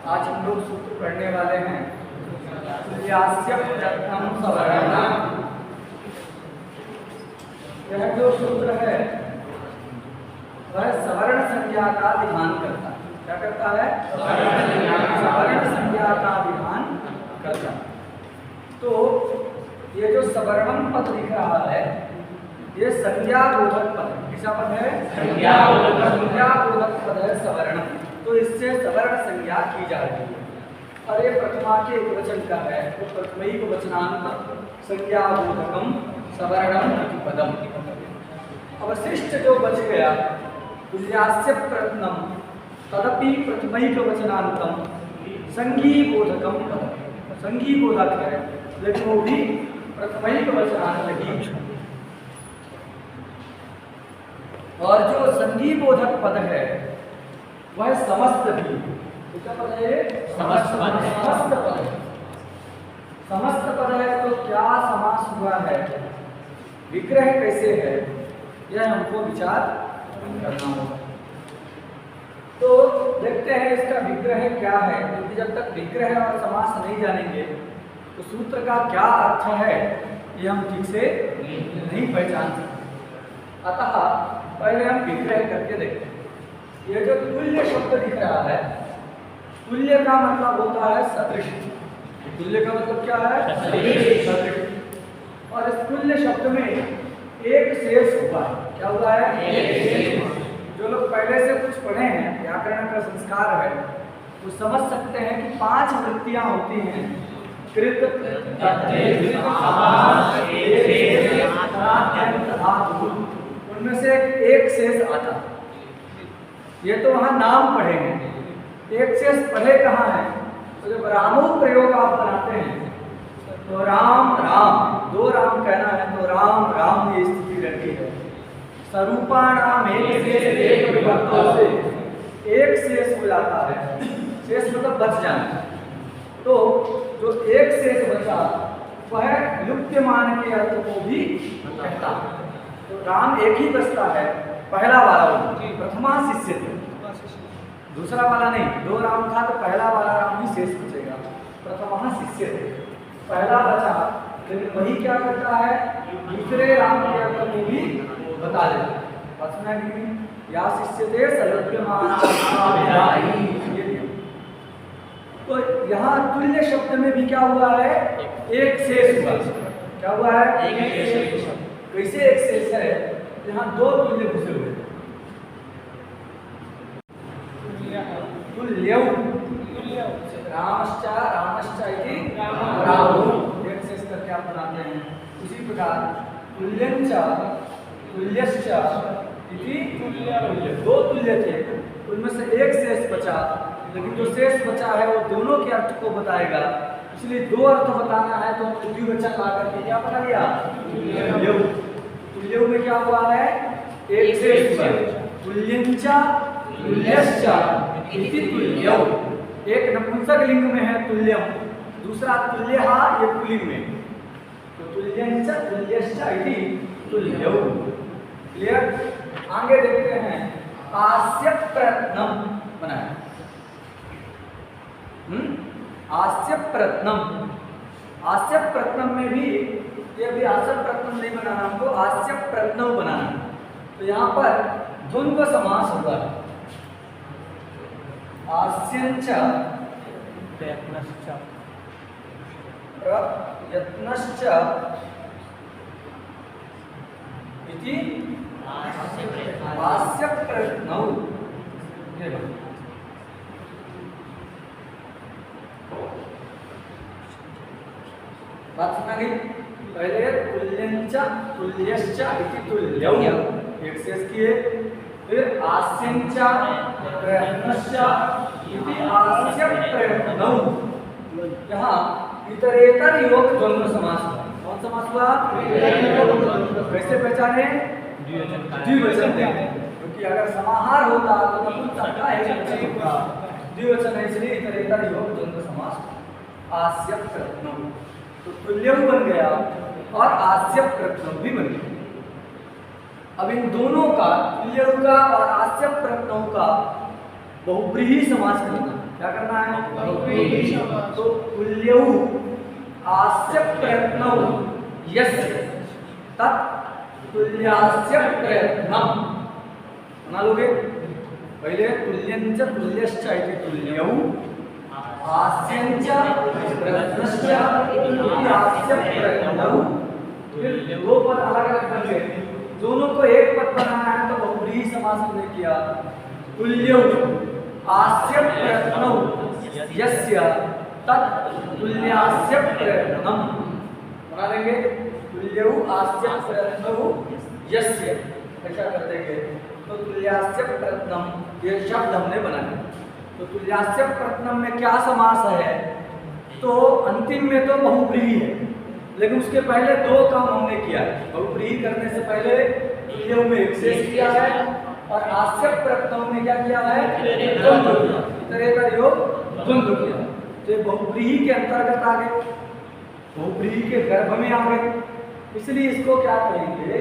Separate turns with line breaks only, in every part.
आज हम लोग सूत्र पढ़ने वाले हैं तुल्यास्य प्रथम सवर्णम। यह जो सूत्र है वह सवर्ण संज्ञा का विधान करता है। क्या करता है? सवर्ण संज्ञा का विधान करता है। तो ये जो सवर्णम पद लिख रहा है ये संज्ञा बोधक पद है। किसा पद है? संज्ञा बोधक पद है सवर्ण। तो इससे सवर्ण संज्ञा की जा रही है और ये प्रथमा के एक वचन का है। तो प्रथमैक वचनांत संज्ञा बोधकम सवर्णम इति पदम। अवशिष्ट जो बच गया तुल्यास्य प्रथमम तदपि प्रथमैक वचनांतम संज्ञी बोधकम पदम। संज्ञी बोधक है लेकिन वो भी प्रथमैक वचनांत ही। और जो संज्ञी बोधक पद है वह समस्त भी। क्या पद है? समस्त पद है। समस्त पद है तो क्या समास हुआ है, विग्रह कैसे है, यह हमको विचार करना होगा। तो देखते हैं इसका विग्रह क्या है, क्योंकि जब तक विग्रह और समास नहीं जानेंगे तो सूत्र का क्या अर्थ है ये हम ठीक से नहीं पहचान सकते। अतः पहले हम विग्रह करके देखते हैं। ये जो तुल्य शब्द दिख रहा है, तुल्य का मतलब होता है सदृश। तुल्य का मतलब क्या है? सदृश। और इस तुल्य शब्द में एक शेष हुआ है। क्या हुआ है? एक शेष। जो लोग पहले से कुछ पढ़े हैं, व्याकरण का संस्कार है, वो समझ सकते हैं कि 5 वृत्तियां होती हैं। कृत, उनमें से एक शेष आता। ये तो वहाँ नाम पढ़े हैं, एक शेष पढ़े कहाँ है? तो जब रामो प्रयोग आप बनाते हैं तो राम राम, 2 राम कहना है तो राम राम ये स्थिति रहती है। स्वरूपाणाम एक शेष एक विभक्तों से एक शेष हो जाता है। शेष मतलब बच जाना। तो जो एक शेष बचा वह लुप्यमान के अर्थ को भी कहता है। तो राम एक ही बचता है, पहला वाला प्रथमा शिष्य थे, दूसरा वाला नहीं। 2 राम था तो पहला वाला राम ही शेष बचेगा। प्रथमा शिष्य थे, पहला बचा, लेकिन वही क्या करता है, दूसरे राम के अर्थ को भी बता देता है। या शिष्य थे सलभ्यमान। तो यहाँ तुल्य शब्द में भी क्या हुआ है? एक शेष हुआ। क्या हुआ है? एक शेष। कैसे एक शेष है? यहाँ 2 तुल्य घुसे हुए। तुल्यौ रामश्च इति रामौ, एक शेष करके आप बनाते हैं। उसी प्रकार तुल्यंच तुल्यश्च इति तुल्य। 2 तुल्य थे, उनमें से एक शेष बचा, लेकिन जो शेष बचा है वो दोनों के अर्थ को बताएगा। इसलिए 2 अर्थ बताना है तो हमने द्विवचन ला करके क्या बता दिया? तुल्यौ। तुल्यौ में क्या हुआ है? एक शेष हुआ। तुल्यंच तुल्यश्च इति तुल्यौ। एक नपुंसक लिंग में है तुल्यम, दूसरा तुल्यहा ये पुल्लिंग में। तो तुल्यंच तुल्यश्च इति तुल्यौ। क्लियर? आगे देखते हैं। आस्य प्रथम बनाया। आस्य प्रथम। आस्य प्रथम में भी ये भी आस्य प्रथम नहीं बनाना, हमको आस्य प्रथम बनाना। तो यहाँ पर द्वंद्व समास होगा। आस्यंच प्रयत्नश्च इति आस्य प्रथमौ। बात सुना गई? पहले तुल्यंच तुल्यश्च इति तुल्यौ, एक शेष किए। फिर आस्यंच प्रयत्नश्च इति आस्य प्रयत्नौ। यहाँ इतरेतर योग द्वंद्व समास हुआ। कौन समास हुआ? कैसे पहचाने? द्विवचन देंगे, क्योंकि अगर समाहार होता तो नपुंसक का एक वचन होगा। द्विवचन है इसलिए इतरेतर योग द्वंद्व समास। आस्य प्रथमौ तो तुल्यौ बन गया और आस्य प्रथम भी बन गया। अब इन दोनों का, तुल्यौ का और आस्य प्रथम का बहुब्रीहि समास करना। क्या करना है? तो तुल्यौ आस्य प्रयत्नौ यस्य तत् तुल्यास्य प्रयत्नम बना लोगे। पहले तुल्यंच तुल्यश्च इति तुल्यौ आस्यंच प्रयत्नश्च तुल्यास्य प्रयत्नौ। फिर दो पद अलग अलग बन गए, दोनों को एक पद बनाना है तो बहुब्रीहि समास हमने किया। तुल्यौ आस्य प्रयत्नौ यस्य तत् तुल्यास्य प्रयत्नम बना देंगे। तुल्यौ आस्य प्रयत्नौ यस्य ऐसा कर देंगे तो तुल्यास्य प्रयत्नम ये शब्द हमने बनाया। तो तुल्यास्य प्रयत्नम में क्या समास है? तो अंतिम में तो बहुब्रीहि है, लेकिन उसके पहले दो काम हमने किया है। बहुब्रीहि करने से पहले तुल्यौ में एक शेष किया है और आस्य प्रयत्नों में क्या किया है? इतरेतर योग द्वंद्व किया। तो ये बहुब्रीहि के अंतर्गत आ गए, बहुब्रीहि के गर्भ में आ गए, इसलिए इसको क्या कहेंगे?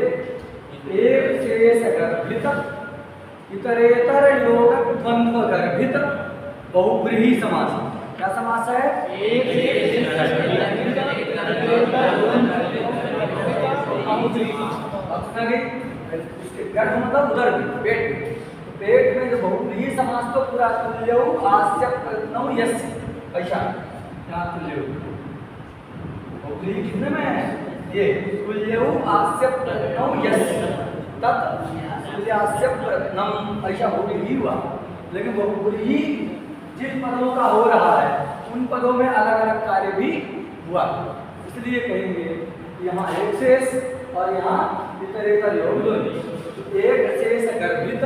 एक शेष गर्भित इतरेतर योग द्वंद्व गर्भित बहुब्रीहि समास। क्या समास है? एक शेष उसके गर्भ मतलब उधर भी पेट, पेट में जो बहुब्रीहि समास तो पूरा तुल्यौ आस्य प्रयत्नौ यस्य ऐसा। क्या तुल्यौ बहुब्रीहि कितने में है? ये तुल्यौ आस्य प्रयत्नौ यस्य तत् तुल्यास्य प्रयत्नम ऐसा बहुब्रीहि हुआ। लेकिन बहुब्रीहि जिन पदों का हो रहा है उन पदों में अलग अलग कार्य भी हुआ, इसलिए कहेंगे यहाँ एक शेष और यहाँ इतरेतर योग द्वंद्व। एक शेष गर्भित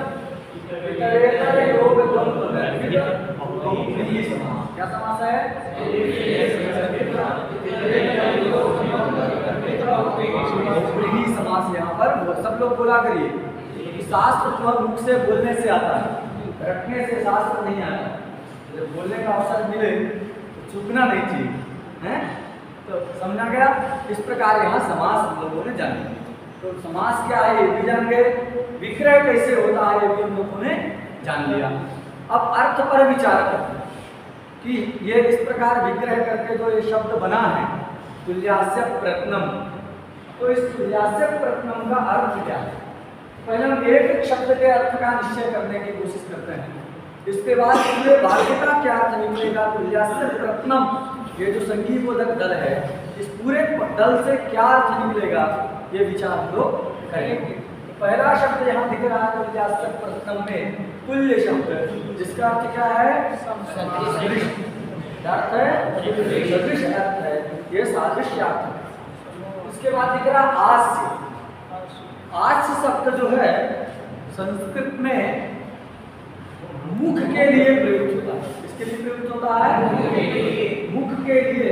इतरेतर योग द्वंद्व गर्भित बहुब्रीहि समास। क्या समास है? बहुब्रीहि समास। यहाँ पर सब लोग बोला करिए कि शास्त्र तो मुख से बोलने से आता है, रटने से शास्त्र नहीं आता। जब बोलने का अवसर मिले तो चूकना नहीं चाहिए, हैं? तो समझा गया। इस प्रकार यहाँ समास हम लोगों ने जान लिया। तो समास क्या है ये भी जान गए, विक्रय कैसे होता है ये भी हम लोगों ने जान लिया। अब अर्थ पर विचार करते हैं कि ये इस प्रकार विग्रह करके जो ये शब्द बना है तुल्यास्य प्रयत्नम, तो इस तुल्यास्य प्रयत्नम का अर्थ क्या है? पहले हम एक शब्द के अर्थ का निश्चय करने की कोशिश करते हैं, इसके बाद पूरे वाक्य का क्या अर्थ निकलेगा। तुल्यास्य प्रयत्नम ये जो संघी बोधक दल है इस पूरे दल से क्या अर्थ निकलेगा ये विचार हम लोग करेंगे। पहला शब्द यहाँ दिख रहा है तुल्यास्य प्रयत्नम में तुल्य शब्द, जिसका अर्थ क्या है? सदृश। अर्थ है सदृश अर्थ है, ये सादृश्य अर्थ है। उसके बाद दिख रहा आस्य। आस्य शब्द जो है संस्कृत में मुख के लिए प्रयुक्त होता है। इसके लिए प्रयुक्त होता है मुख के लिए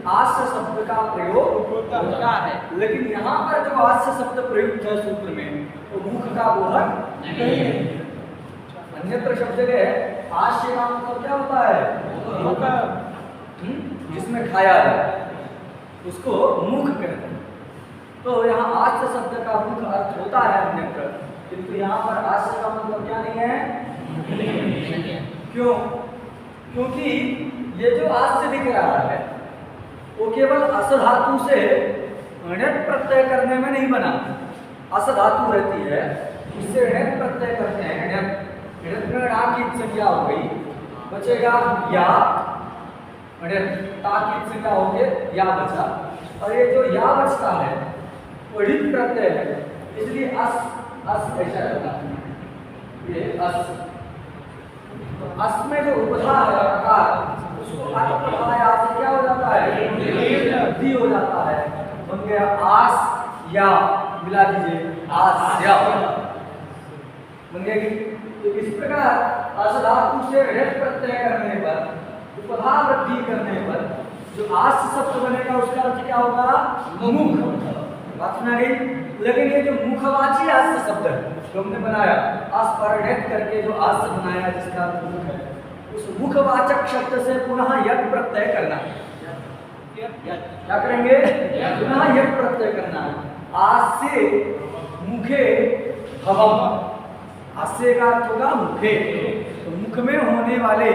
आस्य शब्द का प्रयोग होता है। लेकिन यहाँ पर जो आस्य शब्द प्रयुक्त है सूत्र में तो मुख का बोधक नहीं है। अन्यत्र शब्द है आस्य का मतलब क्या होता है? जिसमें खाया जाए उसको मुख कहते हैं। तो यहाँ आस्य शब्द का मुख अर्थ होता है अन्यत्र, किंतु यहाँ पर आस्य का मतलब क्या नहीं है? क्यों? क्योंकि ये जो आस्य दिख रहा है वो केवल अस धातु से णित प्रत्यय करने में नहीं बना। अस धातु रहती है उससे णित प्रत्यय करते हैं। णित में णा की संज्ञा हो गई, बचेगा या, ता की संज्ञा हो गई या बचा, और ये जो या बचता है वो णित प्रत्यय है, इसलिए अस ऐसा रहता है। ये अस, तो अस में जो उपधा है आकार उसको अप्रधाया से क्या हो जाता है? वृद्धि हो जाता है, बन गया आस या, मिला दीजिए आस्या बन गया। तो इस प्रकार अस धातु से ऋत प्रत्यय करने पर, उपधा वृद्धि करने पर जो आस शब्द बनेगा उसका अर्थ क्या होगा? मुख। बात सुना गई। लेकिन ये जो मुखवाची आस्य शब्द है जो हमने बनाया आस पर ऋत करके जो आस्य बनाया जिसका अर्थ मुख है, उस मुखवाचक शब्द से पुनः यत् प्रत्यय करना है। क्या करेंगे? पुनः यत् प्रत्यय करना है। आस्य मुखे भवम, आस्य का अर्थ होगा मुखे। तो मुख में होने वाले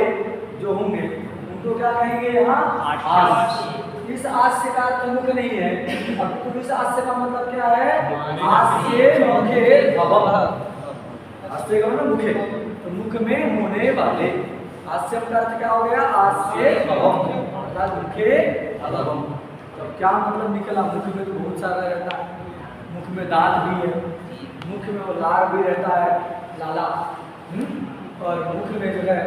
जो होंगे उनको क्या कहेंगे यहाँ? आस्य। इस आस्य का अर्थ मुख नहीं है, अब तो इस आस्य का मतलब क्या है? आस्य मुखे भवम। आस्य का मतलब मुखे, तो मुख में होने वाले। आस्य का अर्थ क्या हो गया? आस्य भवम अर्थात मुखे भवम। तो क्या मतलब निकला? मुख में तो बहुत सारा रहता है, मुख में दांत भी है, मुख में वो लार भी रहता है, लाला, और मुख में जो है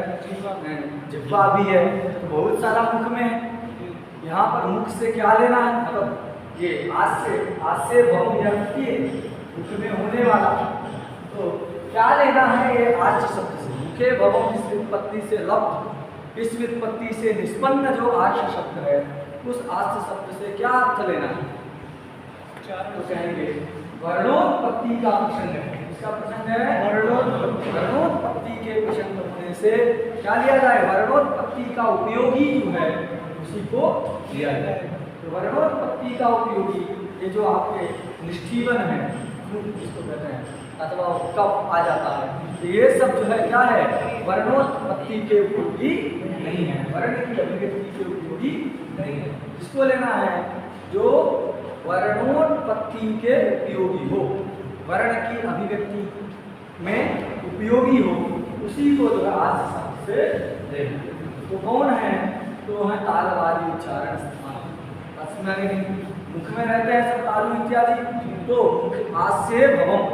जिह्वा भी है, तो बहुत सारा मुख में है। यहाँ पर मुख से क्या लेना है? मतलब ये आस्य भवम मुख में होने वाला, तो क्या लेना है? ये आस्य शब्द से, मुखे भवम इस व्युत्पत्ति से लब्ध, इस व्युत्पत्ति से निष्पन्न जो आस्य शब्द है, उस आस्य शब्द से क्या अर्थ लेना है? तो कहेंगे वर्णोत्पत्ति का प्रसंग है। इसका प्रसंग है वर्णोत्पत्ति के प्रसंग होने से क्या लिया जाए? वर्णोत्पत्ति का उपयोगी जो है उसी को लिया जाए। तो वर्णोत्पत्ति का उपयोगी ये जो आपके निष्ठीवन है, इसको कहते हैं, अथवा कफ आ जाता है, तो ये सब जो है क्या है? वर्णोत्पत्ति के उपयोगी नहीं है, वर्ण की अभिव्यक्ति के उपयोगी नहीं है। इसको लेना है जो वर्णोत्पत्ति के उपयोगी हो, वर्ण की अभिव्यक्ति में उपयोगी हो, उसी को जो है आस्य शब्द से लेना। तो कौन है? तो है तालवादी उच्चारण स्थान। मुख में रहते हैं सब तालु इत्यादि, तो आस्य भवम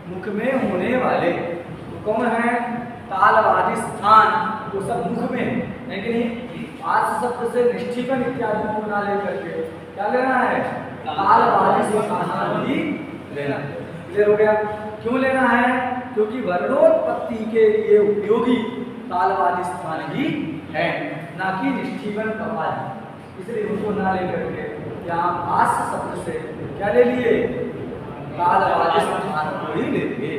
मुख में होने वाले। तो कौन है? तालवादी स्थान, तो सब मुख में, लेकिन आस्य शब्द से निष्ठीपन इत्यादि को ना लेकर के क्या लेना है? तालवादी स्थान भी लेना। क्लियर हो गया? क्यों लेना है? क्योंकि वर्णोत्पत्ति के लिए उपयोगी तालवादी स्थान ही है, ना कि निष्ठीवन कपाली, इसलिए उनको ना लेकर के यहाँ आस्य शब्द से क्या ले लिए? तालवादी स्थान को ही ले लिए।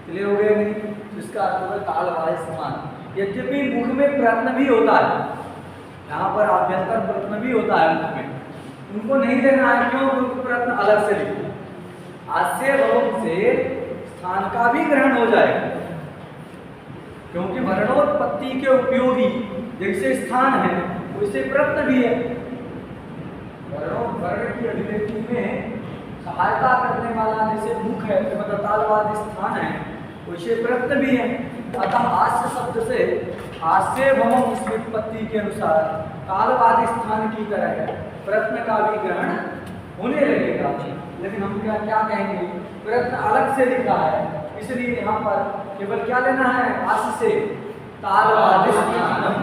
क्लियर हो गया नहीं? इसका अर्थ है तालवादी स्थान। यद्यपि मुख में प्रयत्न भी होता है, यहाँ पर आभ्यंतर प्रयत्न भी होता है मुख में, उनको नहीं लेना है। क्यों? क्योंकि प्रयत्न अलग से लिखो, आस्य भवम से स्थान का भी ग्रहण हो जाएगा, क्योंकि वर्णोत्पत्ति के उपयोगी जैसे स्थान है वैसे प्रयत्न भी है। वर्ण की अभिव्यक्ति में सहायता करने वाला जैसे मुख है, मतलब तालवादी स्थान है, वैसे प्रयत्न भी है। अतः आस्य शब्द से आस्य भवम इस व्युत्पत्ति के अनुसार तालवादी स्थान की तरह प्रयत्न का भी ग्रहण होने लगेगा। लेकिन हम क्या कहेंगे? प्रयत्न अलग से लिखा है, इसलिए यहाँ पर केवल क्या लेना है? आस्य से तालवादी स्थानम।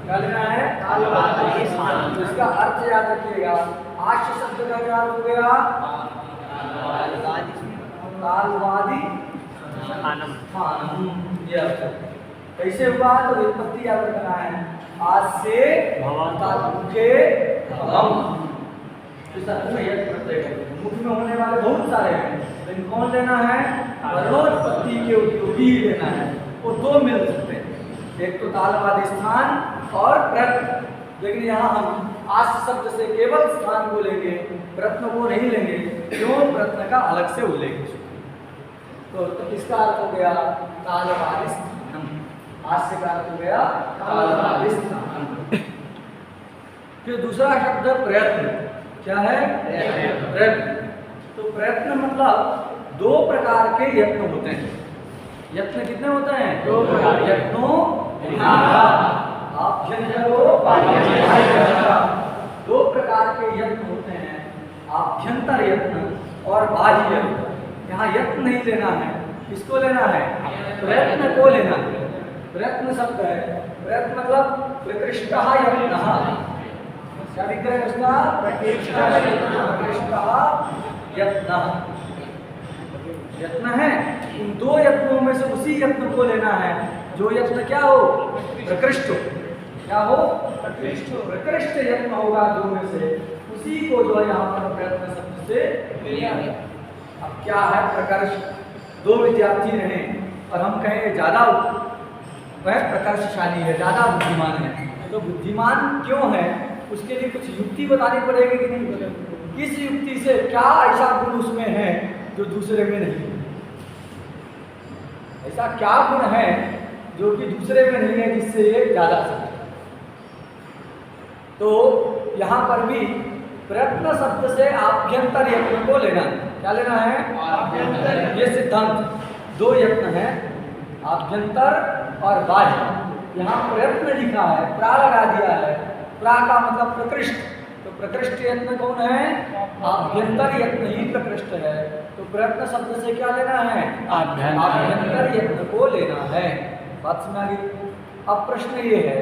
क्या लेना है? तालवादी स्थानम। तो इसका अर्थ याद रखिएगा, आस्य शब्द का क्या हो गया? तालवादी स्थानम। ये अर्थ कैसे हुआ? तो व्युत्पत्ति याद रखना है, आस्य मुखे भवम। मुख में होने वाले बहुत सारे हैं, लेकिन कौन लेना है? वर्णोत्पत्ति के उपयोगी लेना है। वो दो मिल सकते हैं, एक तो तालवादी स्थान और प्रयत्न। लेकिन यहाँ हम आस्य शब्द से केवल स्थान को लेंगे, प्रयत्न को नहीं लेंगे। क्यों? प्रयत्न का अलग से उल्लेख। तो इसका अर्थ हो गया तालवादी स्थान, आस्य का अर्थ हो गया तालवादी स्थान। फिर दूसरा शब्द प्रयत्न। क्या है? प्रयत्न। तो प्रयत्न मतलब दो प्रकार के यत्न होते हैं। यत्न कितने होते हैं? दो प्रकार। यत्नो दो प्रकार के यत्न होते हैं, आभ्यंतर यत्न और बाह्य यत्न। यहाँ यत्न नहीं लेना है, किसको लेना है? प्रयत्न को लेना है। प्रयत्न शब्द है, प्रयत्न मतलब प्रकृष्टः यत्नः। क्या लिख रहे हैं उसका? यत्न है। इन दो यत्नों में से उसी यत्न को लेना है जो यत्न क्या हो? प्रकृष्ट। क्या हो? प्रकृष्ट यत्न होगा दो में से, उसी को जो है यहाँ पर प्रयत्न शब्द से लिया है। अब क्या है? प्रकर्ष। दो विद्यार्थी रहे और हम कहें ज्यादा वह प्रकर्षशाली है, ज्यादा बुद्धिमान है। तो बुद्धिमान क्यों है उसके लिए कुछ युक्ति बतानी पड़ेगी कि नहीं? किस युक्ति से क्या ऐसा गुण उसमें है जो दूसरे में नहीं? ऐसा क्या गुण है जो कि दूसरे में नहीं है जिससे ये ज्यादा समझे? तो यहाँ पर भी प्रयत्न शब्द से आभ्यंतर यत्न को लेना है। क्या लेना है? आभ्यंतर। ये सिद्धांत, दो यत्न है, आभ्यंतर और बाह्य। यहाँ प्रयत्न लिखा है, प्रा लगा दिया है, प्रा का मतलब प्रकृष्ट, तो प्रकृष्ट यत्न कौन है? आभ्यंतर यत्न ही प्रकृष्ट है। तो प्रयत्न शब्द से क्या लेना है? आभ्यंतर यत्न को लेना है। बात समझ आ गई? अब प्रश्न ये है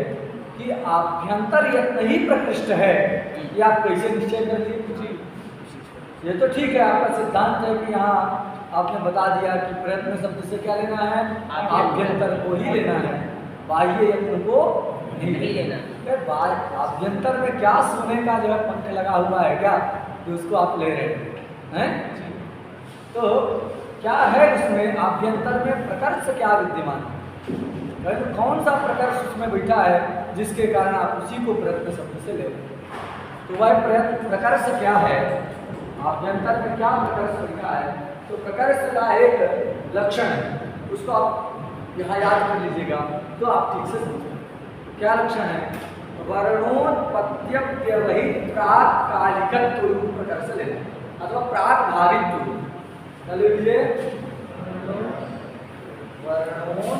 कि आभ्यंतर यत्न ही प्रकृष्ट है, ये आप कैसे निश्चय कर लिए? ये तो ठीक है, आपका सिद्धांत है कि यहाँ आपने बता दिया कि प्रयत्न शब्द से क्या लेना है? आभ्यंतर को ही लेना है, बाह्य यत्न को नहीं लेना। आभ्यंतर में क्या सोने का जो है पंख लगा हुआ है क्या, तो उसको आप ले रहे हैं? तो क्या है उसमें? आभ्यंतर में प्रकर्ष क्या विद्यमान है? तो कौन सा प्रकर्ष उसमें बैठा है जिसके कारण आप उसी को प्रयत्न शब्द से ले रहे हैं? तो वह प्रयत्न प्रकर्ष क्या है? आभ्यंतर में क्या प्रकर्ष बैठा है? तो प्रकर्ष का एक लक्षण है, उसको आप यहाँ याद कर लीजिएगा तो आप ठीक से समझेंगे। क्या लक्षण है? वर्णोत्पत्ति व्यवहित प्राक कालिकत्व रूप प्रकर्ष लेना अथवा प्राक भावित्व रूप। चलिए लीजिए, वर्णों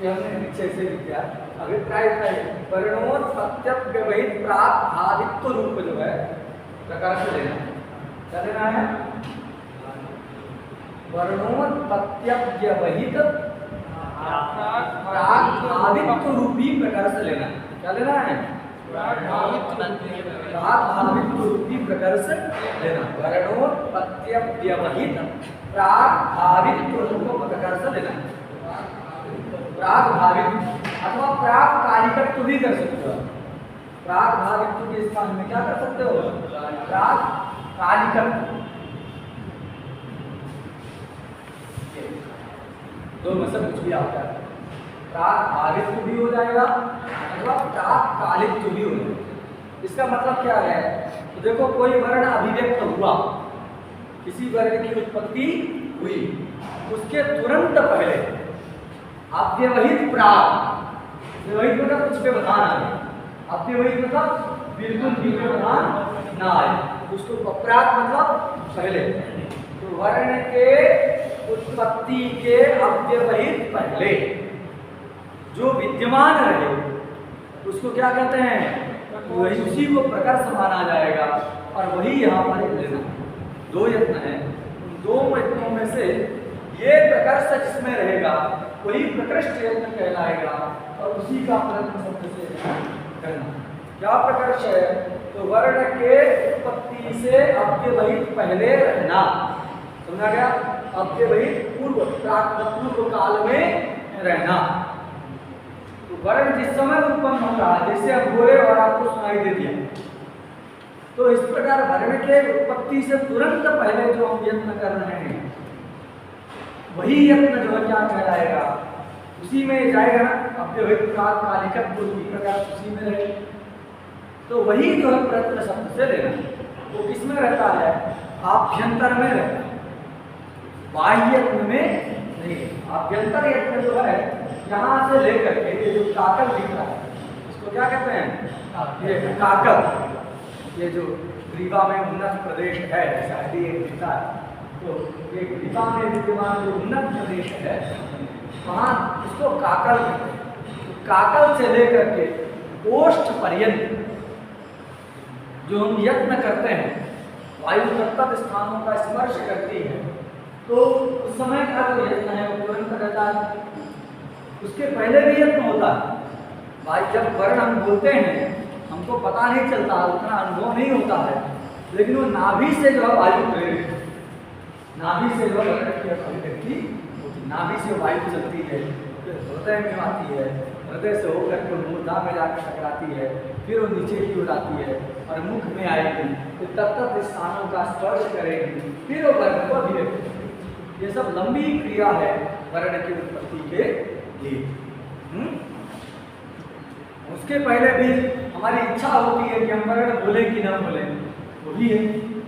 हमने नीचे से लिखा अभिप्राय वर्णोत्पत्ति व्यवहित प्राक भावित्व रूप जो है प्रकाश लेना। क्या लेना है? वर्णोत्पत्ति व्यवहित प्राक भावित्व रूपी प्रकाश लेना। क्या लेना है? प्राक भावित्व रूपी प्रकाश लेना। वर्णोत्पत्ति व्यवहित प्राक भावित्व रूप प्रकाश लेना। प्राग भावित्व अथवा प्राग कालिकत्व भी कर सकते हो। प्राग भावित्व के स्थान में क्या कर सकते हो? प्राग कालिकत्व। दो में से कुछ भी आता है, प्राग भावित्व भी हो जाएगा अथवा प्राग कालिकत्व भी हो जाएगा। इसका मतलब क्या है? तो देखो, कोई वर्ण अभिव्यक्त हुआ, किसी वर्ण की उत्पत्ति हुई, उसके तुरंत पहले अव्यवहित प्राक, व्यवहित मतलब कुछ व्यवधान आए, अव्यवहित मतलब बिल्कुल भी व्यवधान ना आए, उसको प्राक मतलब पहले। तो वर्ण के उत्पत्ति के अव्यवहित पहले जो विद्यमान रहे उसको क्या कहते हैं? वही, उसी को प्रकर्ष माना जाएगा। और वही यहाँ पर लेना। दो यत्न है, उन दो यत्नों में से ये प्रकर्ष जिसमें रहेगा वही प्रकृष्ट यत्न कहलाएगा और उसी का प्रयत्न शब्द से करना। क्या प्रकर्ष है? तो वर्ण के उत्पत्ति से अव्यवहित पहले रहना। समझा गया? अव्यवहित पूर्व काल में रहना। तो वर्ण जिस समय उत्पन्न हो रहा है, जैसे हम बोले और आपको सुनाई दे दिया, तो इस प्रकार वर्ण के उत्पत्ति से तुरंत पहले जो हम यत्न कर रहे हैं वही यत्न जो है क्या कहलाएगा? उसी में जाएगा ना। अव्यवहित प्राक कालिकत्व की प्रकार उसी में रहे, तो वही जो है प्रयत्न शब्द से लेना। वो किसमें रहता है? आभ्यंतर में रहता है, बाह्य यत्न में नहीं। आभ्यंतर यत्न जो है यहाँ से लेकर के ये जो काकल दिख रहा है, इसको क्या कहते हैं? ये काकल, ये जो ग्रीवा में उन्नत प्रदेश है, शायद ये दिखता है, तो ये ग्रीवा में विद्यमान जो उन्नत प्रदेश है वहाँ इसको काकल कहते हैं। तो काकल से लेकर के ओष्ठ पर्यंत जो हम यत्न करते हैं, वायु तत्त स्थानों का स्पर्श करती है, तो उस समय का जो यत्न है वो तुरंत रहता है। उसके पहले भी यत्न होता है भाई। जब वर्ण हम बोलते हैं, हम हमको पता नहीं चलता, उतना अनुभव नहीं होता है, लेकिन वो नाभि से जो है वायु प्रेरित, नाभि से जो अभिव्यक्ति, नाभि से वायु चलती है, हृदय में आती है, हृदय से होकर के मूर्धा में जाकर टकराती है, फिर वो नीचे की ओर आती है और मुख में आएगी, फिर तत्त स्थानों का स्पर्श करेगी, फिर वो वर्ण को अभिव्यक्त करेगी। ये सब लंबी क्रिया है वर्ण की उत्पत्ति के लिए। उसके पहले भी हमारी इच्छा होती है कि हम वर्ण बोले कि न बोले, वो भी है,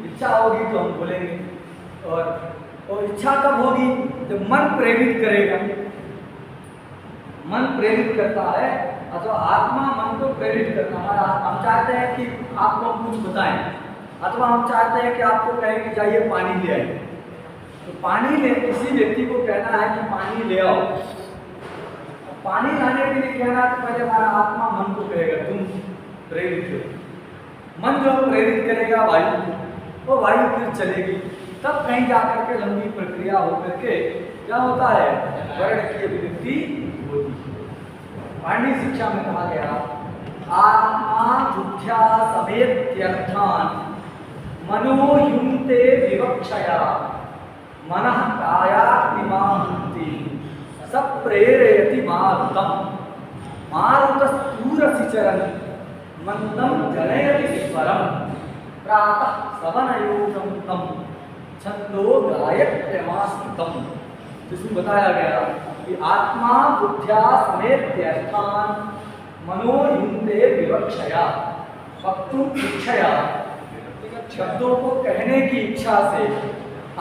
इच्छा होगी तो हम बोलेंगे, और इच्छा कब होगी तो मन प्रेरित करेगा, मन प्रेरित करता है, अथवा आत्मा मन को प्रेरित करता है। हम चाहते हैं कि आप लोग कुछ बताएं, अथवा हम चाहते हैं कि आपको कहें कि जाइए पानी ले आइए, तो पानी ले, किसी व्यक्ति को कहना है कि पानी ले आओ, पानी लाने के लिए कहना तो पहले हमारा आत्मा मन को कहेगा तुम प्रेरित हो, मन जो प्रेरित करेगा वायु को, वो वायु फिर चलेगी, तब कहीं जाकर के लंबी प्रक्रिया होकर के क्या होता है, वर्ण की अभिव्यक्ति होती है। पाणिनि शिक्षा में कहा गया आत्मा बुद्ध्या समेत्यर्थान मनो युंते विवक्षया मनः कायात्मिमांति सब प्रेरयति मारुतम मारुतस्थूरसिचरन् मंदं जनयति स्वरम प्रातः सवनयोगं तम छंदो गायत्र्यमास्तं। जिसमें बताया गया कि आत्मा बुद्ध्या समेत्यर्थान मनो युंते विवक्षया, वक्तुम इच्छया, शब्दों को कहने की इच्छा से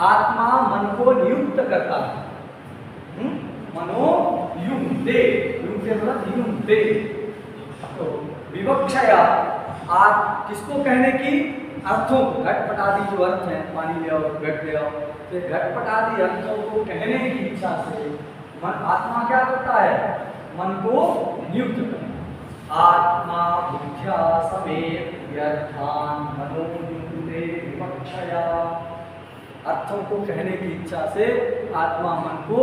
आत्मा मन को नियुक्त करता है। मनो युंते, युंते मतलब युंते, तो विवक्षया आप किसको कहने की, अर्थों, घटपट आदि जो अर्थ हैं, पानी ले आओ, घट ले आओ, तो घटपट आदि अर्थों को कहने की इच्छा से मन, आत्मा क्या करता है, मन को नियुक्त करता। आत्मा बुद्ध्या समेत्यर्थान मनो युंते विवक्षया, अर्थों को कहने की इच्छा से आत्मा मन को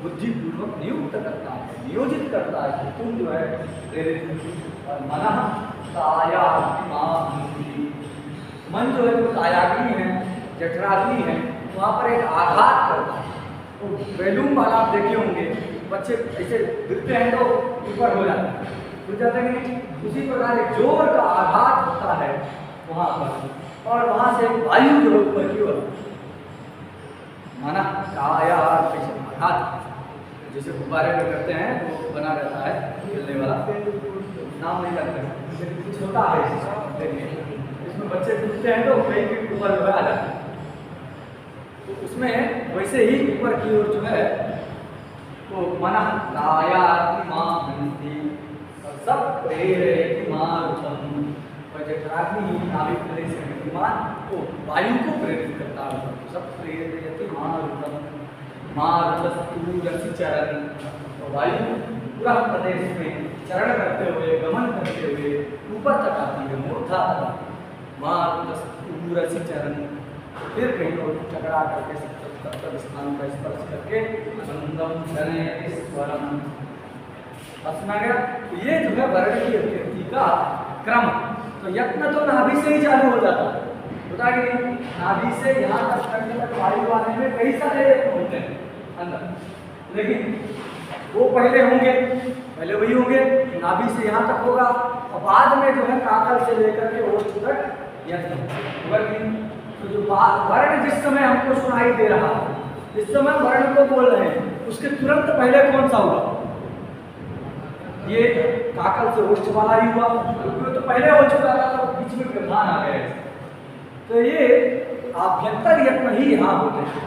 बुद्धिपूर्वक नियुक्त करता है, नियोजित करता है कि तुम जो है प्रेरित। और मनः कायात्मिमांति, मन जो है, जो कायाग्नि है, जठराग्नि है, वहाँ पर एक आघात करता है। तो बैलून वाला आप देखे होंगे, बच्चे ऐसे गिरते हैं तो ऊपर हो जाते हैं, गिर जाते हैं, उसी प्रकार एक जोर का आघात होता है वहाँ पर, और वहाँ से वायु जो ऊपर की ओर, मनः कायात्मिमांति, जैसे गुब्बारे में करते हैं तो बना रहता है खेलने वाला, नाम नहीं करते हैं, छोटा है, इसमें बच्चे कूदते हैं तो कहीं के ऊपर जो है आ जाते हैं, तो उसमें वैसे ही ऊपर की ओर जो है तो मनः कायात्मिमांति सब प्रेरयति मारुतम, और जठराग्नि नाभिक प्रदेश में विद्यमान तो वायु को प्रेरित करता है, सब प्रेरयति मारुतम मारुतस्थूरसिचरन्, तो वायु पूरा प्रदेश में चरण करते हुए, गमन करते हुए ऊपर तक आती है, मूर्धा तक, मारुतस्थूरसिचरन्, फिर कहीं और टकरा करके सप्तम स्थान का स्पर्श करके मंदं जनयति स्वरम। सुना गया, तो ये जो है वर्ण की अभिव्यक्ति का क्रम, तो यत्न तो नाभि से ही चालू हो जाता है, बता कि नाभि से यहाँ तक करने तक वायु आने में कई सारे यत्न होते हैं अंदर, लेकिन वो पहले होंगे, पहले वही होंगे, नाभि से यहाँ तक होगा, और बाद में जो है काकल से लेकर के ओष्ठ तक यत्न। तो जो वर्ण जिस समय हमको सुनाई दे रहा है, जिस समय वर्ण को बोल रहे हैं, उसके तुरंत पहले कौन सा हुआ, ये काकल से ओष्ठ वाला ही हुआ, क्योंकि तो पहले हो चुका था, तो बीच में व्यवधान आ गया। तो ये आभ्यंतर यत्न ही यहाँ होते हैं,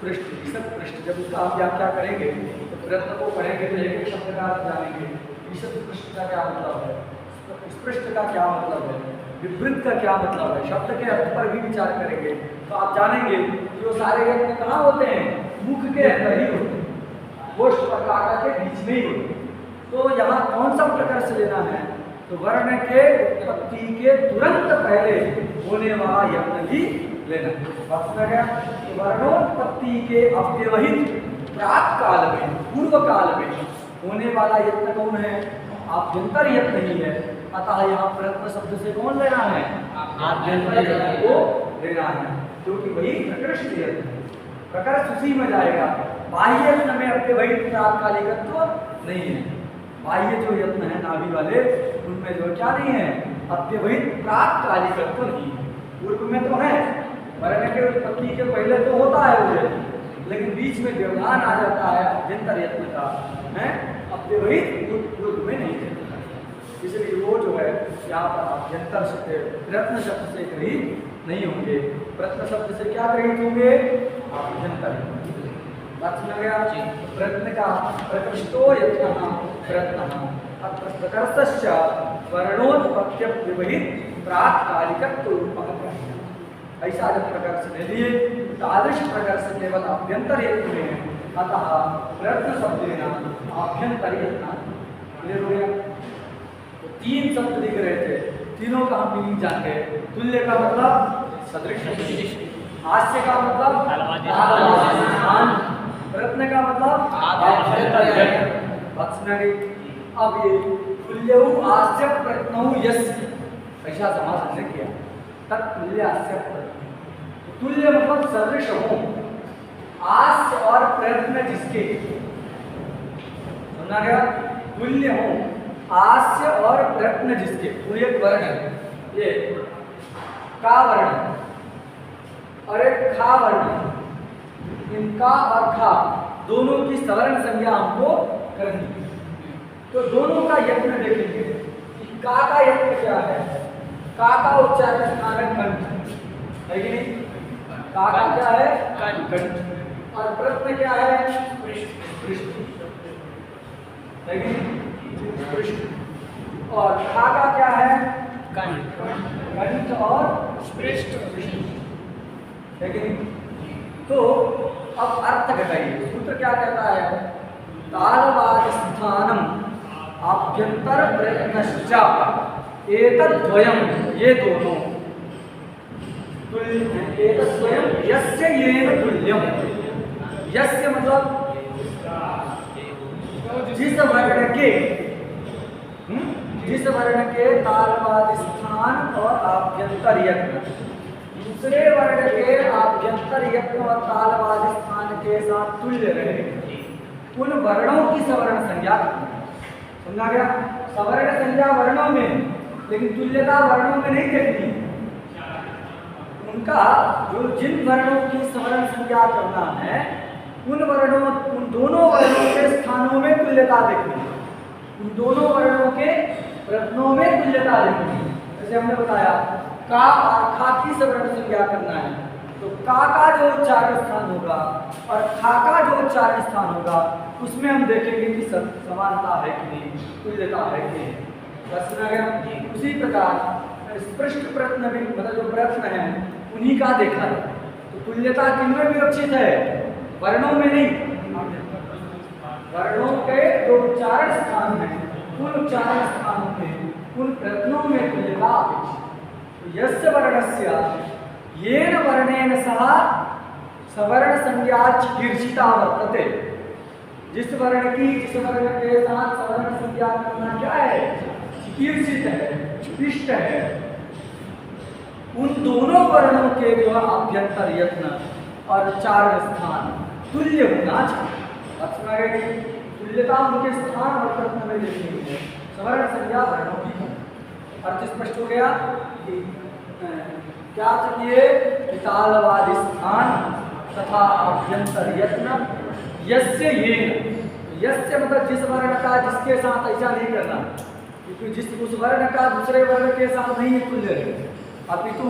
पृष्ठ, ईशत पृष्ठ, जब उसका हम व्याख्या करेंगे तो प्रयत्न को पढ़ेंगे तो एक एक शब्द का अर्थ जानेंगे, ईशत पृष्ठ का क्या मतलब है, स्पृष्ट का क्या मतलब है, विवृत का क्या मतलब है, शब्द के अर्थ पर भी विचार करेंगे, तो आप जानेंगे कि वो सारे यत्न कहाँ होते हैं, मुख के अंदर ही होते हैं, ओष्ठ और काकल के बीच में ही होते हैं। तो यहाँ कौन सा प्रकर्ष लेना है, तो वर्ण के उत्पत्ति के तुरंत पहले होने वाला यत्न ही लेना है। तो वर्णोत्पत्ति के अव्यवहित प्राक काल में, पूर्व काल में होने वाला यत्न कौन है, आभ्यंतर यत्न ही है, अतः यहाँ प्रयत्न शब्द से कौन लेना है? आभ्यंतर यत्न को लेना है, क्योंकि वही प्रकृष्ट यत्न है, प्रकृष्ट उसी में जाएगा। बाह्य यत्न में अव्यवहित तात्कालिकत्व नहीं है। बाह्य जो यत्न है नाभि वाले, उनमें जो क्या नहीं है? अव्यवहित तात्कालिकत्व नहीं है। पूर्व में तो है, वर्ण के उत्पत्ति के पहले तो होता है वो, लेकिन बीच में व्यवधान आ जाता है अभ्यंतर यत्न का, है अव्यवहित पूर्व में नहीं है। इसलिए वो जो है यहाँ पर अभ्यंतर से प्रयत्न शब्द से कहीं नहीं होंगे। प्रयत्न शब्द से क्या ग्रहित होंगे? आभ्यंतर। बात सुना गया? प्रयत्न का प्रकृष्टो यत्न प्रयत्न अत्र प्रकर्षश्च वर्णोत्पत्ति विवहित प्राक्कालिकत्व रूपः। ऐसा जब प्रकर्ष ले लिए, तादृश प्रकर्ष केवल आभ्यंतर यत्न में है, अतः प्रयत्न शब्द लेना आभ्यंतर यत्न। क्लियर हो गया? तो तीन शब्द दिख रहे थे, तीनों का हम मीनिंग जान गए। तुल्य का मतलब सदृश, हास्य का मतलब तालवादिस्थान, प्रयत्न का मतलब आभ्यंतर। बात सुना गई? अब ये तुल्यौ हास्य प्रयत्नौ यस्य, ऐसा समास हमने किया, तत्तुल्य हास्य प्रयत्न। तुल्य मतलब सदृश हो, हास्य और प्रयत्न जिसके, सुना गया? तुल्य हो, हास्य और प्रयत्न जिसके, पूरी एक वर्ण है, ये का वर्ण और एक खा वर्ण, इनका और खा दोनों की सवर्ण संज्ञा हमको करनी है। तो दोनों का यत्न देखेंगे कि का यत्न क्या है। का उच्चारण स्थान है कंठ, है कि नहीं? का क्या है? कंठ। और प्रयत्न क्या है? पृष्ठ, है कि नहीं? पृष्ठ। और खा क्या है? कंठ और पृष्ठ, है कि नहीं? तो अब अर्थ घटाइए। सूत्र क्या कहता है? तालवादिस्थानम आभ्यंतर प्रयत्नश्च एतद्वयम्, ये दोनों तुल्य, एतद्वयम् यस्य येन तुल्यम्। यस्य मतलब जिस वर्ण के, जिस वर्ण के तालवादिस्थान और आभ्यंतर यत्न दूसरे वर्ण के आभ्यंतर यत्न और तालवादिस्थान के साथ तुल्य रहे, उन वर्णों की सवर्ण संज्ञा। समझा गया? सवर्ण संज्ञा वर्णों में, लेकिन तुल्यता वर्णों में नहीं देखनी। उनका जो जिन वर्णों की सवर्ण संज्ञा करना है, उन दोनों वर्णों के स्थानों में तुल्यता देखनी, उन दोनों वर्णों के प्रयत्नों में तुल्यता देखनी। जैसे हमने बताया का और खा की सवर्ण संज्ञा करना है, तो का जो उच्चारण स्थान होगा और खा का जो उच्चारण स्थान होगा, उसमें हम देखेंगे कि समानता है कि नहीं, तुल्यता है कि नहीं। बस सुना गया? उसी प्रकार स्पृष्ट प्रयत्न भी, मतलब जो प्रयत्न है उन्हीं का देखा है। तो तुल्यता किनमें विवक्षित है? वर्णों में नहीं, वर्णों के जो उच्चारण स्थान है, उन उच्चारण स्थानों में, उन प्रयत्नों में तुल्यता अपेक्षित। तो यस्य वर्णस्य येन वर्णेन सह सवर्ण संज्ञा चिकीर्षिता वर्तते। जिस वर्ण की, जिस वर्ण के साथ सवर्ण संज्ञा करना क्या है? चिकीर्षित है, इष्ट है, उन दोनों वर्णों के जो आभ्यंतर यत्न और उच्चारण स्थान तुल्य होना चाहिए। तुल्यता उनके स्थान और प्रयत्न में देखनी है, सवर्ण संज्ञा वर्णों की। अर्थ स्पष्ट हो गया? क्या चाहिए? तालवादिस्थान तथा आभ्यंतर यत्न यस्य येन। यस्य मतलब जिस वर्ण का, जिसके साथ, ऐसा नहीं करना, क्योंकि जिस उस वर्ण का दूसरे वर्ण के साथ नहीं तुल्य है, अपितु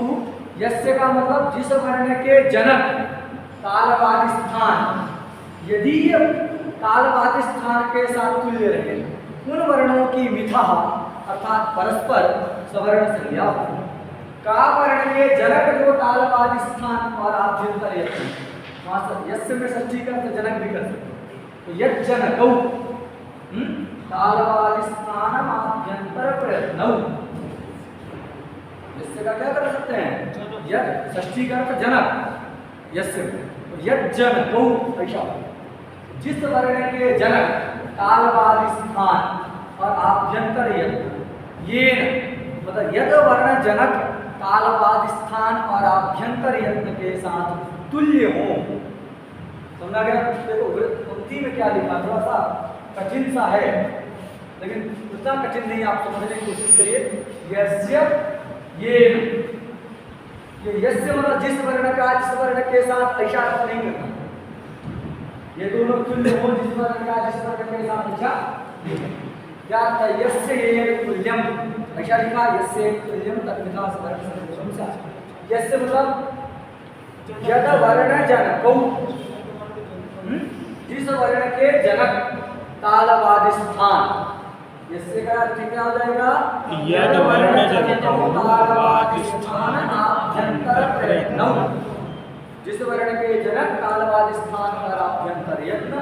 यस्य का मतलब जिस वर्ण के जनक तालवादिस्थान, यदि तालवादिस्थान के साथ तुल्य रहे, उन वर्णों की मिथा अर्थात परस्पर सवर्ण संज्ञा। का वर्ण के जनक जो तालवादिस्थान और आभ्यंतर यत्न, यस्य में षष्ठी का जनक भी कर सकते। तो यत् जनकौ तालवादिस्थानम आभ्यंतर प्रयत्नौ, यस्य का क्या कर सकते हैं? यत् षष्ठी का जनक, यस्य तो यत् जनकौ, ऐसा जिस वर्ण के जनक तालवादिस्थान और आभ्यंतर यत्न, ये मतलब यद वर्ण जनक तालवाद स्थान और आभ्यंतर यत्न के साथ तुल्य हो। समझा गया? देखो पंक्ति में क्या लिखा, थोड़ा सा कठिन सा है, लेकिन उतना कठिन नहीं, आप समझने की कोशिश करिए। यस्य ये यस्य मतलब जिस वर्ण का जिस वर्ण के साथ ऐसा अर्थ नहीं करना, ये दोनों तुल्य हो, जिस वर्ण का जिस वर्ण के साथ ऐसा क्या था, यस्य ये तुल्यम ऐसा लिखा, यस्य तुल्यम तद्विधा वर्ण, यस्य मतलब यद वर्ण जनकौ, जिस वर्ण के जनक तालवाद स्थान, यस्य का अर्थ क्या हो जाएगा,
यद वर्ण जनकौ तालवाद
स्थान आभ्यंतर प्रयत्न, जिस वर्ण के जनक तालवाद स्थान और आभ्यंतर यत्न,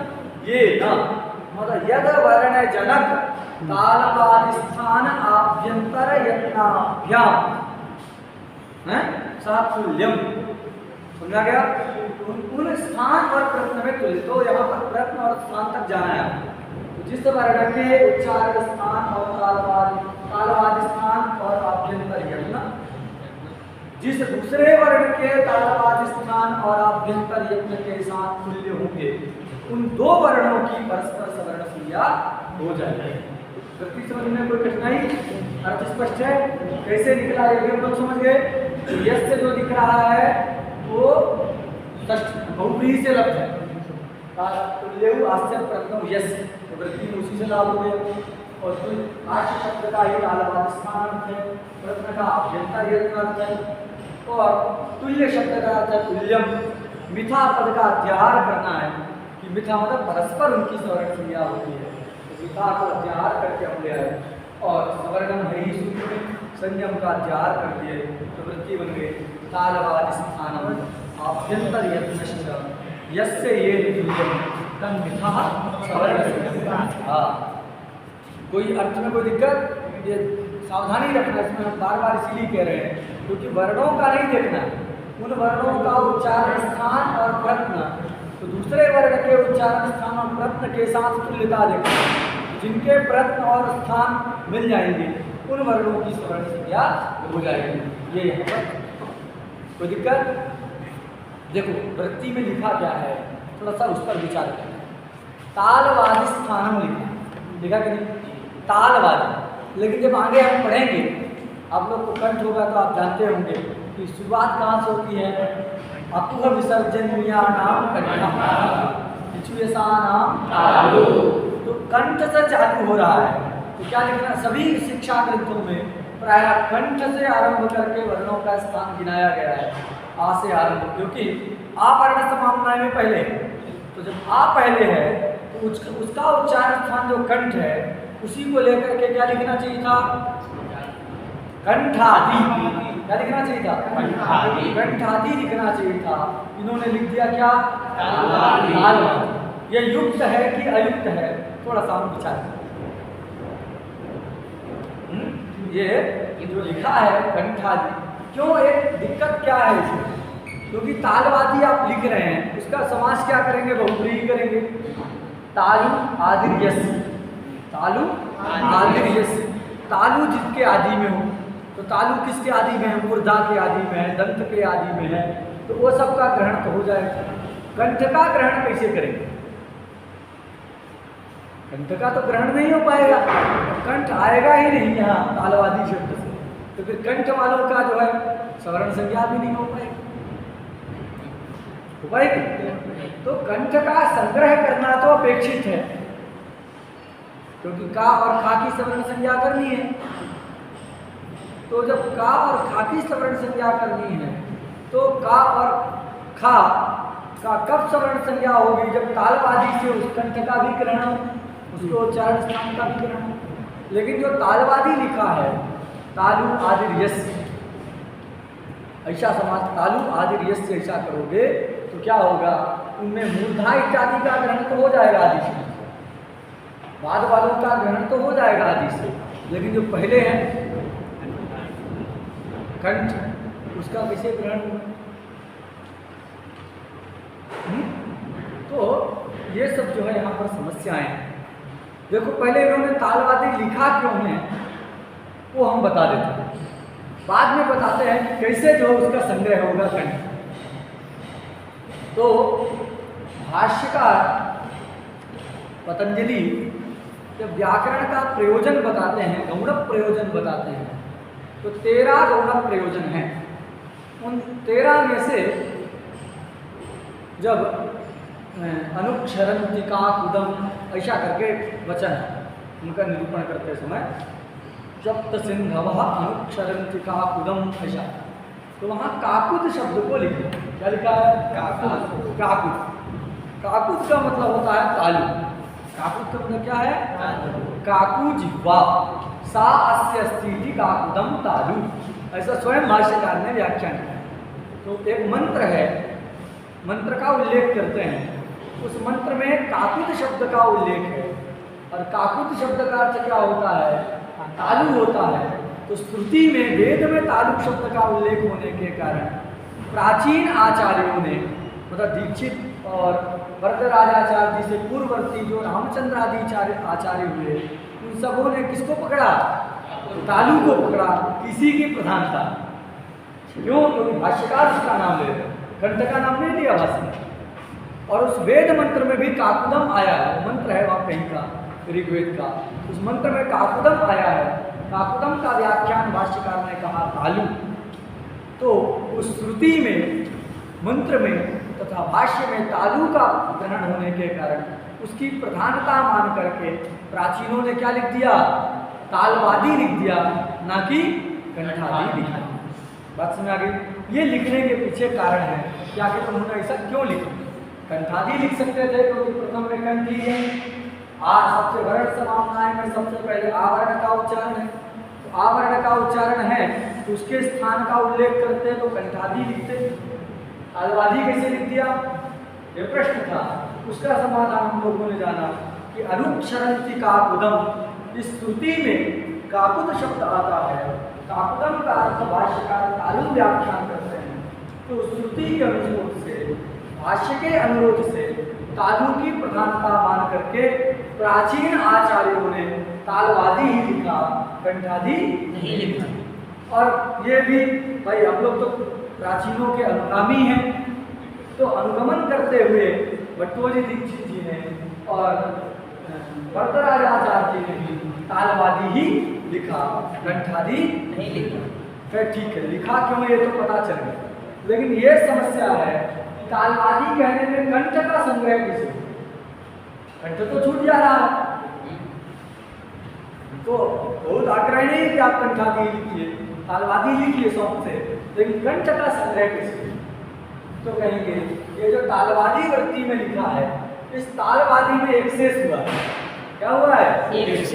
ये न मतलब यद वर्ण जनक तालवाद स्थान आभ्यंतर यत्नाभ्याम है सातुल्यम। समझा गया? उन स्थान और प्रश्न में तुल्य, तो यहाँ पर प्रश्न और स्थान तक जाना है। तो जिस वर्ण के उच्चारण स्थान और तालवाद स्थान और आभ्यंतर यत्न, जिस दूसरे वर्ण के तालवाद स्थान और आभ्यंतर यत्न के साथ तुल्य होंगे, उन दो वर्णों की परस्पर सवर्ण क्रिया हो जाएगी। वृत्ति समझने में कोई कठिनाई? अर्थ स्पष्ट है? कैसे निकला ये हम लोग समझ गए। यस्य जो दिख रहा है वो बहुव्रीहि से लब्ध है, तुल्यु आश्चर्य प्रथम यस्य, तो वृत्ति में उसी से लाभ हो गया। और आश्चर्य शब्द का ही तालवाद स्थान है, प्रश्न का आभ्यंतर यत्न अर्थ है, और तुल्य शब्द का अर्थ है तुल्यम। मिथा पद का अध्याहार करना है कि मिथा मतलब परस्पर उनकी सवर्ण क्रिया होती है, तो मिथा को अध्याहार करके हम ले आए, और सवर्णम है ही सूत्र में संयम का अध्याहार कर दिए, तो वृत्ति बन गई तालवाद स्थानम आभ्यंतर यत्नश्च यस्य ये तुल्यम तन मिथा सवर्ण। हाँ, कोई अर्थ में कोई दिक्कत, ये सावधानी रखना, इसमें हम बार बार इसीलिए कह रहे हैं क्योंकि वर्णों का नहीं देखना, उन वर्णों का उच्चारण स्थान और प्रश्न, तो दूसरे वर्ण के उच्चारण स्थान और प्रश्न के साथ तुल्यता देखना, जिनके प्रश्न और स्थान मिल जाएंगे उन वर्णों की सवर्ण क्रिया हो जाएगी। ये यहाँ पर कोई दिक्कत? देखो वृत्ति में लिखा क्या है, थोड़ा सा उस पर विचार करें। तालवादी स्थानम लिखा कि नहीं, तालवादी, लेकिन जब आगे हम पढ़ेंगे, आप लोग को कंठ होगा तो आप जानते होंगे कि शुरुआत कहाँ से होती है, अकुह विसर्जन नाम तालु, तो कंठ से चालू हो रहा है। तो क्या लिखना, सभी शिक्षा ग्रंथों में प्राय कंठ से आरंभ करके वर्णों का स्थान गिनाया गया है, आ से आरंभ, क्योंकि आ वर्ण समाम्नाय में पहले, तो जब आ पहले है तो उसका उच्चारण स्थान जो कंठ है उसी को लेकर के क्या लिखना चाहिए था, कंठादि। क्या लिखना चाहिए था, कंठादि, कंठादि लिखना चाहिए था। इन्होंने लिख दिया क्या, तालवादी। ये युक्त है कि अयुक्त है, थोड़ा सा हम विचार करें। ये जो लिखा है कंठादि, क्यों, एक दिक्कत क्या है इसमें, क्योंकि तालवादी आप लिख रहे हैं, उसका समास क्या करेंगे, बहुव्रीहि करेंगे। तालु आदिर यस्य, तालु आदिर यस्य, तालु जिसके आदि में हो, तो तालु किसके आदि में है, मूर्धा के आदि में है, दंत के आदि में है, तो वो सब का ग्रहण तो हो जाएगा। कंठ का ग्रहण कैसे करेंगे, कंठ का तो ग्रहण नहीं हो पाएगा, कंठ आएगा ही नहीं यहाँ तालवादी शब्द से, तो फिर कंठ वालों का जो है सवर्ण संज्ञा भी नहीं हो पाएगी, हो पाएगी। तो कंठ का संग्रह करना तो अपेक्षित है, क्योंकि का और खा की सवर्ण संज्ञा करनी है। तो जब का और खा की सवर्ण संज्ञा करनी है, तो का और खा का कब सवर्ण संज्ञा होगी, जब तालवादी से उस कंठ का भी ग्रहण, उसके उच्चारण स्थान का भी ग्रहण। लेकिन जो तालवादी लिखा है, तालु आदिर यस्य, ऐसा समास, तालु आदिर यस्य ऐसा करोगे तो क्या होगा, उनमें मूर्धा इत्यादि का ग्रहण तो हो जाएगा आदि से, बाद वालों का ग्रहण तो हो जाएगा आदि से, लेकिन जो पहले हैं कंठ, उसका कैसे ग्रहण होगा। तो ये सब जो है यहाँ पर समस्याएं हैं। देखो पहले इन्होंने तालवादी लिखा क्यों है वो हम बता देते हैं, बाद में बताते हैं कि कैसे जो उसका संग्रह होगा कंठ। तो भाष्यकार पतंजलि जब व्याकरण का प्रयोजन बताते हैं, गौण प्रयोजन बताते हैं, तो 13 गौण प्रयोजन हैं। उन 13 में से जब अनुक्षरंतिका कुदम ऐसा करके वचन है उनका निरूपण करते समय, जब सिंधव अनुक्षरंतिका कुदम ऐसा, तो वहाँ काकुद शब्द को लिखा। क्या लिखा है? काकुद। काकुद का मतलब होता है तालु। काकुद का मतलब क्या है? काकु जिह्वा सा अस्य अस्ति काकुदम तालु, ऐसा स्वयं भाष्यकार ने व्याख्यान किया। तो एक मंत्र है, मंत्र का उल्लेख करते हैं, उस मंत्र में काकुद शब्द का उल्लेख है, और काकुद शब्द का अर्थ क्या होता है? तालु होता है। तो श्रुति में, वेद में तालु शब्द का उल्लेख होने के कारण प्राचीन आचार्यों ने, मतलब दीक्षित और वरदराजाचार्य जी से पूर्ववर्ती जो रामचंद्र आदि आचार्य हुए, उन सबों ने किसको पकड़ा? तालु को पकड़ा, किसी की प्रधानता। क्यों? क्योंकि भाष्यकार उसका नाम ले रहे, कंठ का नाम नहीं लिया भाष्य में। और उस वेद मंत्र में भी काकुदम आया है, मंत्र है वहाँ कहीं का, ऋग्वेद का, उस मंत्र में काकुदम आया है। काकुदम का व्याख्यान भाष्यकार ने कहा तालु। तो उस श्रुति में, मंत्र में तथा भाष्य में तालु का ग्रहण होने के कारण उसकी प्रधानता मान करके प्राचीनों ने क्या लिख दिया? तालवादी लिख दिया, ना कि कंठादी लिखा। बात समझ आ गई? ये लिखने के पीछे कारण है कि आखिर उन्होंने ऐसा क्यों लिखा। कंठादी लिख सकते थे क्योंकि प्रथम में कंठ लिए, आज सबसे वर्ण समानाय में सबसे पहले आवरण का उच्चारण है, तो आवरण का उच्चारण है तो उसके स्थान का उल्लेख करते तो कंठादी लिखते। तालवादी कैसे लिख दिया? ये प्रश्न था, उसका समाधान हम लोगों ने जाना कि अनुक्षरंति काकुदम, इस श्रुति में काकुद शब्द आता है। काकुदम का अर्थ भाष्यकार तालु व्याख्यान करते हैं। तो श्रुति के अनुरोध से, भाष्य के अनुरोध से तालु की प्रधानता मान करके प्राचीन आचार्यों ने तालवादी ही लिखा, कंठादी नहीं लिखा। और ये भी भाई हम लोग तो प्राचीनों के अनुगामी हैं, तो अनुगमन करते हुए भट्टोजी दीक्षित जी ने और वरदराजाचार्य जी ने भी तालवादी ही लिखा, कंठादी नहीं लिखा। फिर ठीक है, लिखा क्यों ये तो पता चल गया, लेकिन ये समस्या है तालवादी कहने में कंठ का संग्रह किसे? कंठ तो छूट जा रहा है। तो बहुत आग्रह नहीं है कि आप कंठादी लिखिए, तालवादी लिखिए शौक से, लेकिन कंठ का संग्रह किसे? तो कहेंगे ये जो तालवादी वृत्ति में लिखा है, इस तालवादी में एक शेष हुआ है। क्या हुआ है? एक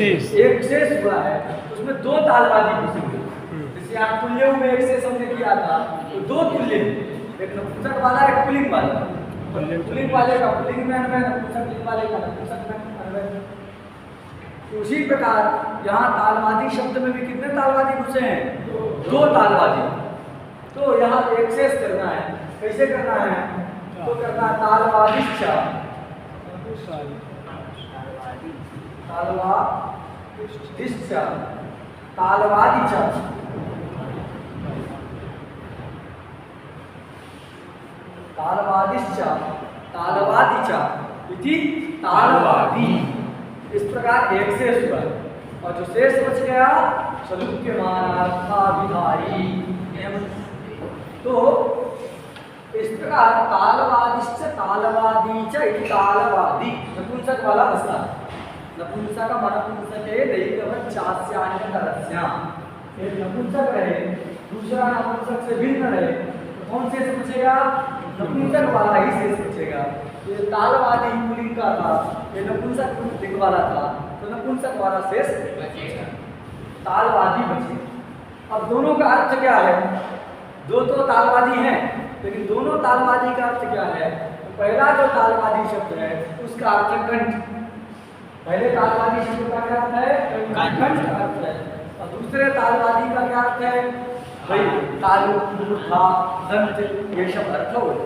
शेष हुआ है। उसमें 2 तालवादी घुसे हुए, जैसे यहाँ तुल्य में एक शेष हमने किया था, तो 2 तुल्य, एक नपुंसक वाला, एक पुल्लिंग वाला। पुल्लिंग वाले का पुल्लिंग में अन्वय, नपुंसक वाले का नपुंसक में अन्वय। तो उसी प्रकार यहाँ तालवादी शब्द में भी कितने तालवादी घुसे हैं? 2 तालवादी। तो यहाँ एक शेष करना है, कैसे करना है? तो करना है तालवादिश्च, तालवादिश्च, तालवादिच, तालवादिश्च, तालवादिच इति तालवादी। इस प्रकार एक शेष हुआ, और जो शेष बच गया सलूक्यमानार्थाभिधायी। तो इस प्रकार तालवादिश्च तालवादीच इति तालवादी, नपुंसक वाला बसता है। नपुंसक मनपुंसके दैकवच्चास्यान्यतरस्या, एक नपुंसक रहे, दूसरा नपुंसक से भिन्न रहे, तो कौन शेष बचेगा? नपुंसक वाला ही शेष बचेगा। ये तालवादी पुल्लिंग का था, ये नपुंसक पुल्लिंग वाला था, तो नपुंसक वाला शेष बचेगा, तालवादी बचेगा। अब दोनों का अर्थ क्या है? 2 तो तालवादी हैं, लेकिन दोनों तालवादी का अर्थ क्या है? तो पहला जो तालवादी शब्द है उसका अर्थ है कंठ। पहले तालवादी शब्द का क्या अर्थ है? कंठ का अर्थ है। और दूसरे तालवादी का क्या अर्थ है? भाई तालु, मूर्धा, दंत, ये सब अर्थ हो गए,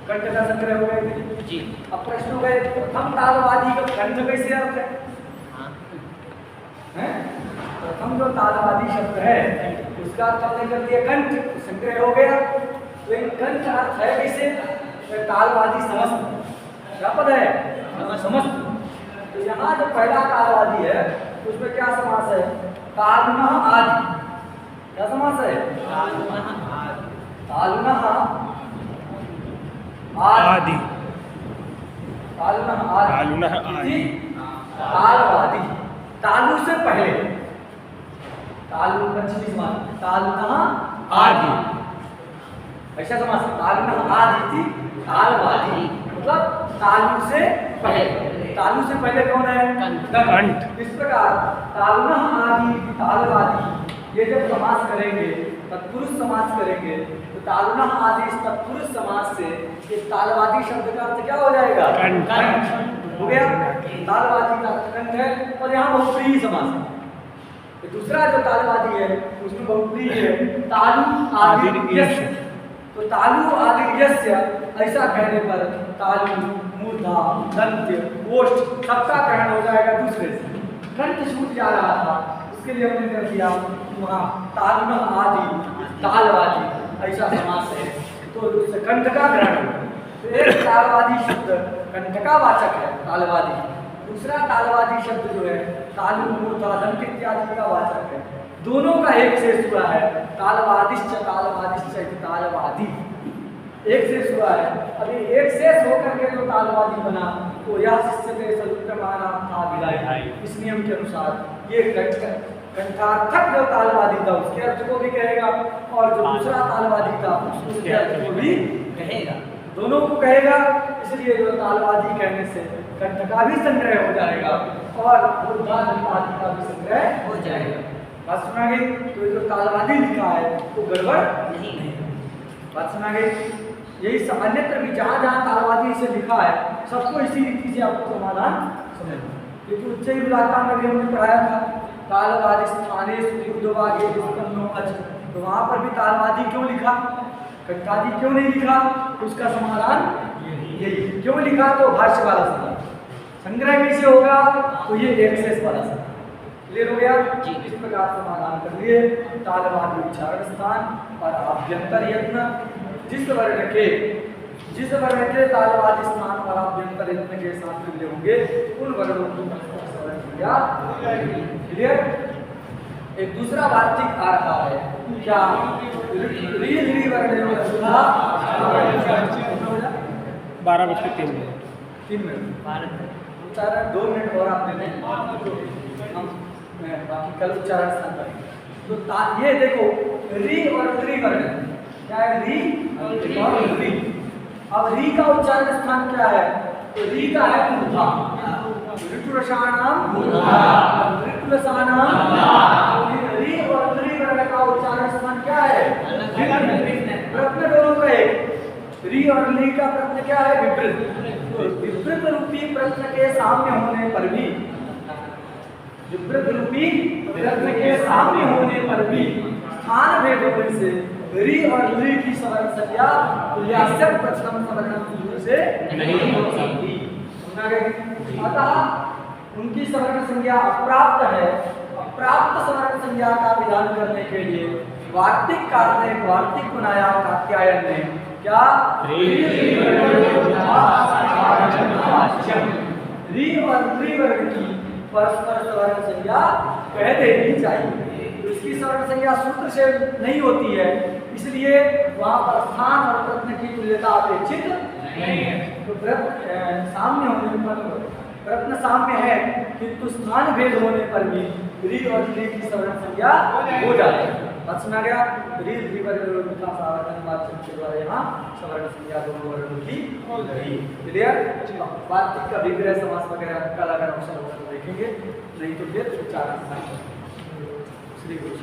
कंठ का संग्रह हो गए जी। अब प्रश्न हो गए, प्रथम तालवादी का कंठ कैसे अर्थ है? हैं? प्रथम जो तालवादी शब्द है उसका अर्थ हमने कर दिया कंठ, संग्रह हो गया। तो इन कंठ अर्थ है कैसे? तालवादी समस्त, क्या पद है? समस्त। तो यहाँ जो पहला तालवादी है उसमें क्या समास है? तालुनः आदि। क्या समास है? तालुनः आदि। तालुनः आदि। तालवादी, तालु से पहले, तालु पंचमी समास, तालुनः आदि, ऐसा समास। तालुनः आदि थी तालवादी, मतलब तालु से पहले। तालु से पहले कौन है? कंठ। इस प्रकार तालुनः आदि तालवादी, ये जब समास करेंगे तत्पुरुष समास करेंगे तो तालुनः आदि इस तत्पुरुष समास से इस तालवादी शब्द का अर्थ क्या हो जाएगा? कंठ हो गया। तालवादी का कंठ है और यहाँ बहुप्रिय समास है। तो दूसरा जो तालवादी है उसमें बहुप्रिय है तालु आदि यस्य। तो तालु आदि यस्य ऐसा कहने पर तालु, मूर्धा, दंत्य, ओष्ठ सबका ग्रहण हो जाएगा दूसरे से। कंठ छूट जा रहा था, उसके लिए हमने कर दिया वहाँ तालुनः आदि तालवादी ऐसा समास है तो उससे कंठ का ग्रहण। तो एक तालवादी शब्द कंठ का वाचक है तालवादी, दूसरा तालवादी शब्द जो है तालु, मूर्धा, दंत्य इत्यादि का वाचक है। दोनों का एक शेष हुआ है, तालवादिश्च इति तालवादी, एक शेष हुआ है। अभी एक शेष होकर के जो तालवादी बना तो यह शिष्यते सदुक्तमानार्था विलायि, इस नियम के अनुसार ये कंठार्थक जो तालवादी था उसके अर्थ को भी कहेगा और जो दूसरा तालवादी था उसके अर्थ को भी कहेगा, दोनों को कहेगा। इसलिए जो तालवादी कहने से कंठ का भी संग्रह हो जाएगा और मूर्धा आदि का भी संग्रह हो जाएगा। बात सुना गई? तो जो तालवादी लिखा है वो गड़बड़ नहीं है। बात सुना गई? यही अन्यत्र भी जहाँ जहाँ तालवादी से लिखा है सबको इसी रीति से आपको समाधान समझना। क्योंकि उच्च इलाका में भी हमने पढ़ाया था तालवादी स्थाने सुदवागे उत्पन्नो अच, तो वहाँ पर भी तालवादी क्यों लिखा, कंठादी क्यों नहीं लिखा? उसका समाधान यही। क्यों लिखा? तो भाष्य वाला समाधान। संग्रह कैसे होगा? तो ये एक शेष वाला समाधान। क्लियर हो गया? इस प्रकार समाधान कर लिए। तालवादी उच्चारण स्थान और आभ्यंतर यत्न, जिस वर्ण के तालवादी स्थान और आभ्यंतर यत्न के साथ मिले होंगे उन वर्णों की क्लियर। एक दूसरा वार्तिक आ रहा है क्या? री वर्ण 12:03 उच्चारण 2 मिनट और आप देते हैं, बाकी कल उच्चारण स्थान पर। तो ये देखो री और त्री वर्ण क्या है? री और री। अब री का उच्चारण स्थान क्या है? तो री का है मूर्धा, ऋतुरसानाम ऋतुरसानाम। री और त्री वर्ण का उच्चारण स्थान क्या है? प्रश्न दोनों का एक। री और ली का प्रश्न क्या है? विपरीत। तो विपरीत रूपी प्रश्न के सामने होने पर भी, विपरीत रूपी प्रश्न के सामने होने पर भी स्थान भेद होने से री और ली की सवर्ण संज्ञा तुल्यास्य प्रथम सवर्ण से नहीं हो सकती। अतः उनकी सवर्ण संज्ञा अप्राप्त है। अप्राप्त सवर्ण संज्ञा का विधान करने के लिए वार्तिक कार ने वार्तिक बनाया कात्यायन ने क्या? री और त्री वर्ण की परस्पर सवर्ण संज्ञा कह देनी चाहिए। तो इसकी सवर्ण संज्ञा सूत्र से नहीं होती है, इसलिए वहाँ पर स्थान और प्रश्न की तुल्यता अपेक्षित नहीं है। तो साम्य होने पर प्रश्न साम्य है किंतु स्थान भेद होने पर भी री और त्री की सवर्ण संज्ञा हो जाती है। बात सुना गया? री वर्ण का सावधान वाचक के द्वारा यहाँ सवर्ण संज्ञा दोनों वर्णों की हो गई। क्लियर? वार्तिक का विग्रह समास वगैरह कल अगर अवसर होगा तो देखेंगे, नहीं तो फिर उच्चारण। श्री गुरु